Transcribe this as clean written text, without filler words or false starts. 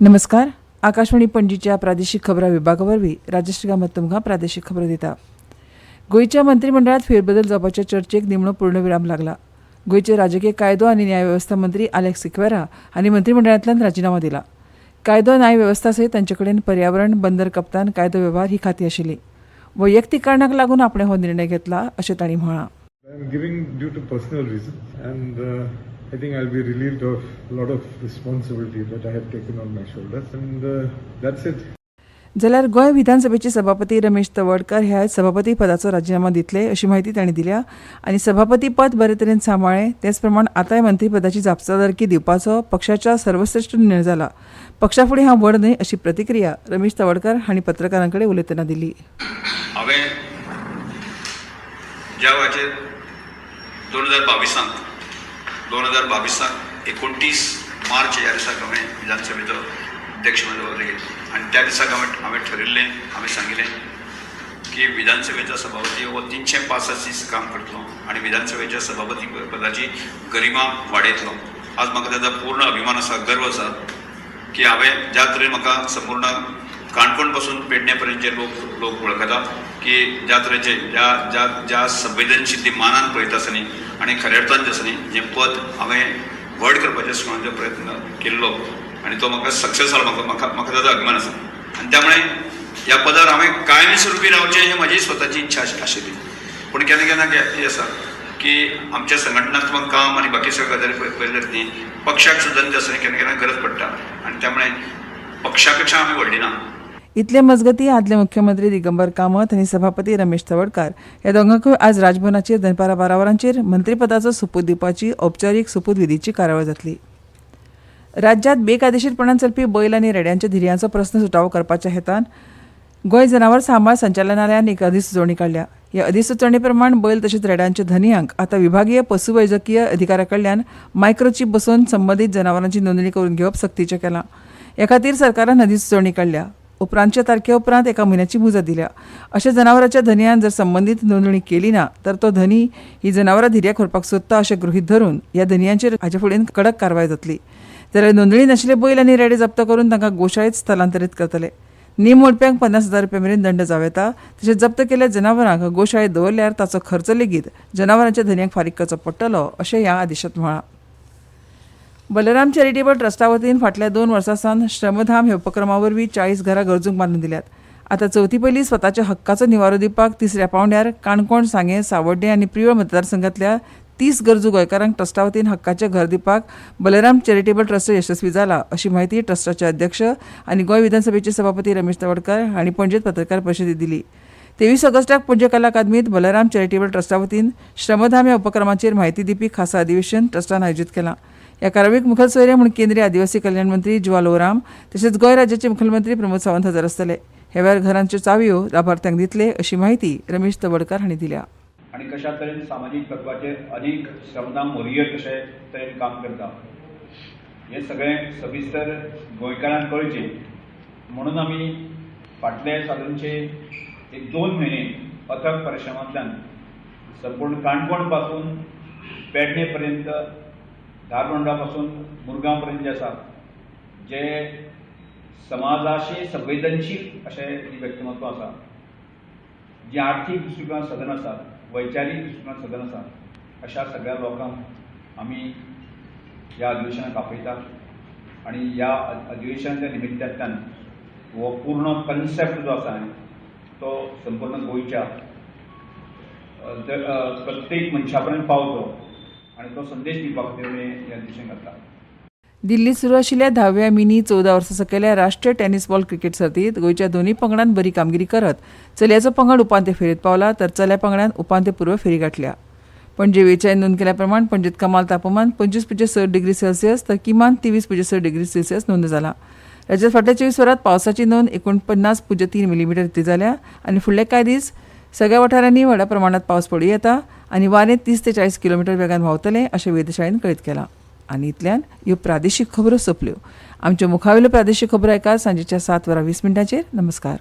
नमस्कार. आकाशवाणी पणजीच्या प्रादेशीक खबरां विभागावरवीं राजश्री कामत तुमकां प्रादेशीक खबरो दिता. गोंयच्या मंत्रिमंडळात फेरबदल जावपाच्या चर्चेक निमणो पूर्णविराम लागला. गोंयचे राजकीय कायदो आनी न्याय वेवस्था मंत्री आलेक्स सिक्वेरा हांणी मंत्रिमंडळांतल्यान राजिनामो दिला. कायदो न्याय वेवस्था सयत तांचे कडेन पर्यावरण, बंदर कप्तान, कायदो वेव्हार ही खातीं आशिल्लीं. वैयक्तीक कारणाक लागून आपणे हो निर्णय घेतला अशें तांणी म्हळां. I'm giving due to personal reasons, and I think I'll be relieved of a lot of responsibility that I have taken on my shoulders, and that's it. जाल्यार गोंय विधानसभेचे सभापती रमेश तवडकार हे आयज सभापती पदाचो राजिनामो दितले अशी माहिती तांणी दिल्या आनी सभापती पद बरे तरेन सांबाळ्ळें तेच प्रमाण आतांय मंत्रीपदाची जापसालदारकी दिवपाचो पक्षाच्या सर्वश्रेष्ठ निर्णय जाला. पक्षा फुडें हांव व्हड न्हय अशी प्रतिक्रिया रमेश तवडकार हांणी पत्रकारां कडेन उलयतना दिली. हांवें ज्या वेळाचेर 2022 29 मार्च ह्या दिसाक हांवें विधानसभेचो अध्यक्ष म्हणून घेतलो आनी त्या दिसाक हांवें ठरयिल्लें, हांवें सांगिल्लें की विधानसभेचो सभापती हो 365 दीस काम करतलो आनी विधानसभेच्या सभापती पदाची गरिमा वाडयतलो. आज म्हाका ताचो पूर्ण अभिमान आसा, गर्व आसा की हांवें ज्या तरेन म्हाका संपूर्ण काणकोण पासून पेडणे पर्यंतचे लोक वळखता की ज्या तरेचे ज्या संवेदनशील मानान पळयता आसतनी आनी खऱ्या अर्थान जे आसतनी जें पद हांवें व्हड करपाच्या सुणाचो प्रयत्न केल्लो आनी तो म्हाका सक्सेस जालो. म्हाका ताचो अभिमान आसा आनी त्यामुळे ह्या पदार हांवें कायमी स्वरुपी रावचें ही म्हजी स्वताची इच्छा आशिल्ली. पूण केन्ना केन्ना कितें आसा की आमच्या संघटनात्मक काम आनी बाकी सगळ्यो गजाली पळयल्यार न्ही पक्षाक सुद्दां जे आसा केन्ना केन्ना गरज पडटा आनी त्यामुळे पक्षा पेक्षा आमी व्हडली ना. इतले मजगतीं आदले मुख्यमंत्री दिगंबर कामत आनी सभापती रमेश तवडकार ह्या दोगांकूय आज राजभवनाचेर दनपारा 12 वरांचेर मंत्रीपदाचो सोपूत दिवपाची औपचारीक सोपूत विधीची कार्यावळ जातली. राज्यांत बेकायदेशीरपणान चलपी बैल आनी रेड्यांच्या धिऱ्यांचो प्रस्न सुटावो करपाच्या हेतान गोंय जनावर सांबाळ संचालनालयान एक अधिसुचोवणी काडल्या. ह्या अधिसुचोवणे प्रमाण बैल तशेंच रेड्यांच्या धनियांक आतां विभागीय पशुवैजकीय अधिकाऱ्या कडल्यान मायक्रोचीप बसोवन संबंदीत जनावरांची नोंदणी करून घेवप सक्तीचें केलां. ह्या खातीर सरकारान अधिसुचोवणी काडल्या. उपरांतच्या तारखे उपरांत 1 म्हयन्याची मुजत दिल्या. अशा जनावरांच्या धनयान जर संबंदीत नोंदणी केली ना तर तो धनी ही जनावरां धिऱ्याक व्हरपाक सोदता अशें गृहीत धरून ह्या धनयांचेर हाचे फुडें कडक कारवाय जातली. जाल्यार नोंदणी नाशिल्ले बैल आनी रेडे जप्त करून तांकां गोशाळेंत स्थलांतरीत करतले. नेम मोडप्यांक 50,000 रुपया मेरेन दंड जाव येता. तशेंच जप्त केल्ल्या जनावरांक गोशाळेंत दवरल्यार ताचो खर्च लेगीत जनावरांच्या धन्यांक फारीक करचो पडटलो अशें ह्या आदेशांत म्हळां. बलराम चॅरिटेबल ट्रस्टा वतीन फाटल्या 2 वर्सां सावन श्रमधाम ह्या उपक्रमा वरवीं 40 घरां गरजूंक बांदून दिल्यात. आतां चवथी पयली स्वताच्या हक्काचो निवारो दिवपाक तिसऱ्या पावंड्यार काणकोण, सांगे, सावर्डे आनी प्रिवळ मतदारसंघातल्या 30 गरजू गोंयकारांक ट्रस्टा वतीन हक्काचें घर दिवपाक बलराम चॅरिटेबल ट्रस्ट यशस्वी जाला अशी माहिती ट्रस्टाचे अध्यक्ष आनी गोंय विधानसभेचे सभापती रमेश तवडकार हांणी पणजेंत पत्रकार परिशदेंत दिली. 23 ऑगस्टाक पणजे कला अकादमींत बलराम चॅरिटेबल ट्रस्टा वतीन श्रमधाम ह्या उपक्रमाचेर म्हायती दिवपी खासा अधिवेशन ट्रस्टान आयोजीत केलां. ह्या कार्यावळीक मुखेल सोयरे म्हूण केंद्रीय आदिवासी कल्याण मंत्री जुवाल ओराम तशेंच गोंय राज्याचे मुखेलमंत्री प्रमोद सावंत हजर आसतले. ह्या वेळार घरांच्यो चावयो लाभार्थ्यांक दितले अशी माहिती रमेश तवडकार हांणी दिल्या. आणि कशा तरेन सामाजीक तत्वाचेर अधिक श्रमधाम मोरये कशे तरेन काम करता हे सगळें सविस्तर गोंयकारांक कळचें म्हणून आमी फाटले सादारणचे 1-2 म्हयने अथक परिश्रमांतल्यान संपूर्ण काणकोण पासून पेडणे पर्यंत, धारबांदोडा पासून मुरगांव पर्यंत जे आसा जे समाजाशी संवेदनशील अशें व्यक्तिमत्व आसा, जी आर्थीक दृश्टिकोनान सदन आसा, वैचारीक दृश्टिकोनान सदन आसा, अशा सगळ्या लोकांक आमी ह्या अधिवेशनाक आपयतात आनी ह्या अधिवेशनाच्या निमित्तान हो पूर्ण कन्सेप्ट जो आसा तो संपूर्ण गोंयच्या प्रत्येक मनशा पर्यंत पावतो आनी तो संदेश दिवपा खातीर ह्या अधिवेशन घातला. दिल्लीत सुरू आशिल्ल्या 10व्या मिनी 14 वर्सां सकयल्या राष्ट्रीय टेनिस बॉल क्रिकेट सर्तींत गोंयच्या दोनूय पंगडान बरी कामगिरी करत चलयाचो पंगड उपांत्य फेरयेत पावला तर चल्या पंगडान उपांत्यपूर्व फेरी गाठल्या. पणजे वेळीच्यान नोंद केल्या प्रमाण पणजेत कमाल तापमान 25.6 डिग्री सेल्सियस तर किमान 23.6 डिग्री सेल्सियस नोंद जाला. राज्यांत फाटल्या 24 वरांत पावसाची नोंद 49.3 मिलीमीटर इतली जाल्या आनी फुडले कांय दीस सगळ्या वाठारांनी व्हड प्रमाणांत पावस पडूं येता आनी वारें 30 ते 40 किलोमीटर वेगान व्हांवतलें अशें वेधशाळेन कळीत केलां. आनी इतल्यान ह्यो प्रादेशीक खबरो सोंपल्यो. आमच्यो मुखावेल्यो प्रादेशीक खबरो ऐकात सांजेच्या 7:20 नमस्कार.